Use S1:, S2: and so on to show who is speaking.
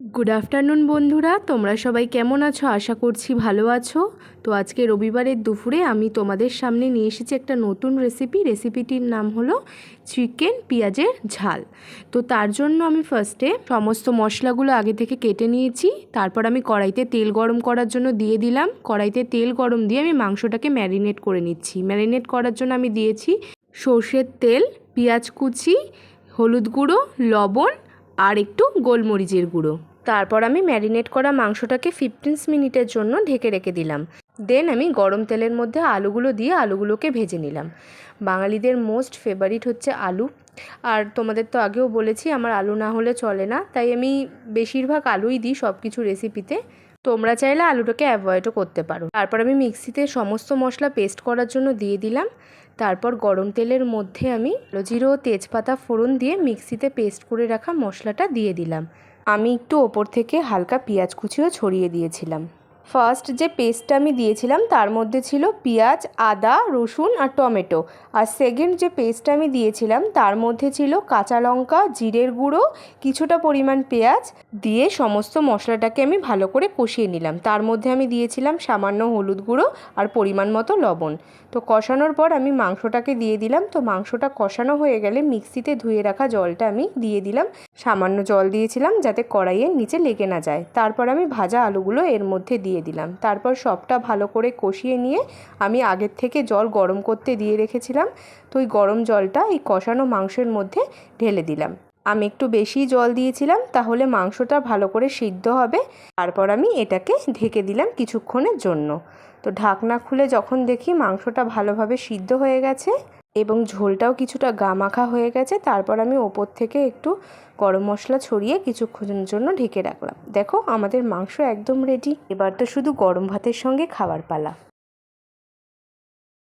S1: Good afternoon বন্ধুরা, তোমরা সবাই কেমন আছো? আশা করছি ভালো আছো। তো আজকে রবিবারের দুপুরে আমি তোমাদের সামনে নিয়ে এসেছি একটা নতুন রেসিপিটির নাম হলো চিকেন পেঁয়াজের ঝাল। তো তার জন্য আমি ফার্স্টে সমস্ত মশলাগুলো আগে থেকে কেটে নিয়েছি। তারপর আমি কড়াইতে তেল গরম করার জন্য দিয়ে দিলাম। কড়াইতে তেল গরম দিয়ে আমি মাংসটাকে ম্যারিনেট করে নিচ্ছি। ম্যারিনেট করার জন্য আমি দিয়েছি সর্ষের তেল, পেঁয়াজ কুচি, হলুদ গুঁড়ো, লবণ আর একটু গোলমরিচের গুঁড়ো। তারপর আমি ম্যারিনেট করা মাংসটাকে 15 মিনিটের জন্য ঢেকে রেখে দিলাম। দেন আমি গরম তেলের মধ্যে আলুগুলো দিয়ে আলুগুলোকে ভেজে নিলাম। বাঙালিদের মোস্ট ফেভারিট হচ্ছে আলু, আর তোমাদের তো আগেও বলেছি আমার আলু না হলে চলে না, তাই আমি বেশিরভাগ আলুই দিই সব কিছু রেসিপিতে। তোমরা চাইলে আলুটাকে অ্যাভয়েডও করতে পারো। তারপর আমি মিক্সিতে সমস্ত মশলা পেস্ট করার জন্য দিয়ে দিলাম। তারপর গরম তেলের মধ্যে আমি জিরে ও তেজপাতা ফোড়ন দিয়ে মিক্সিতে পেস্ট করে রাখা মশলাটা দিয়ে দিলাম। আমি একটু ওপর থেকে হালকা পেঁয়াজ কুচিও ছড়িয়ে দিয়েছিলাম। ফার্স্ট যে পেস্টটা আমি দিয়েছিলাম তার মধ্যে ছিল পেঁয়াজ, আদা, রসুন আর টমেটো। আর সেকেন্ড যে পেস্টটা আমি দিয়েছিলাম তার মধ্যে ছিল কাঁচা লঙ্কা, জিরের গুঁড়ো, কিছুটা পরিমাণ পেঁয়াজ দিয়ে সমস্ত মশলাটাকে আমি ভালো করে কষিয়ে নিলাম। তার মধ্যে আমি দিয়েছিলাম সামান্য হলুদ গুঁড়ো আর পরিমাণ মতো লবণ। তো কষানোর পর আমি মাংসটাকে দিয়ে দিলাম। তো মাংসটা কষানো হয়ে গেলে মিক্সিতে ধুয়ে রাখা জলটা আমি দিয়ে দিলাম। সামান্য জল দিয়েছিলাম যাতে কড়াইয়ের নিচে লেগে না যায়। তারপর আমি ভাজা আলুগুলো এর মধ্যে দিয়ে দিলাম। তারপর সবটা ভালো করে কষিয়ে নিয়ে আমি আগের থেকে জল গরম করতে দিয়ে রেখেছিলাম। তো ওই গরম জলটা এই কষানো মাংসের মধ্যে ঢেলে দিলাম। আমি একটু বেশি জল দিয়েছিলাম, তাহলে মাংসটা ভালো করে সিদ্ধ হবে। তারপর আমি এটাকে ঢেকে দিলাম কিছুক্ষণের জন্য। তো ঢাকনা খুলে যখন দেখি মাংসটা ভালোভাবে সিদ্ধ হয়ে গেছে এবং ঝোলটাও কিছুটা গামাখা হয়ে গেছে, তারপর আমি ওপর থেকে একটু গরম মশলা ছড়িয়ে কিছুক্ষণের জন্য ঢেকে রাখলাম। দেখো আমাদের মাংস একদম রেডি। এবার তো শুধু গরম ভাতের সঙ্গে খাবার পালা।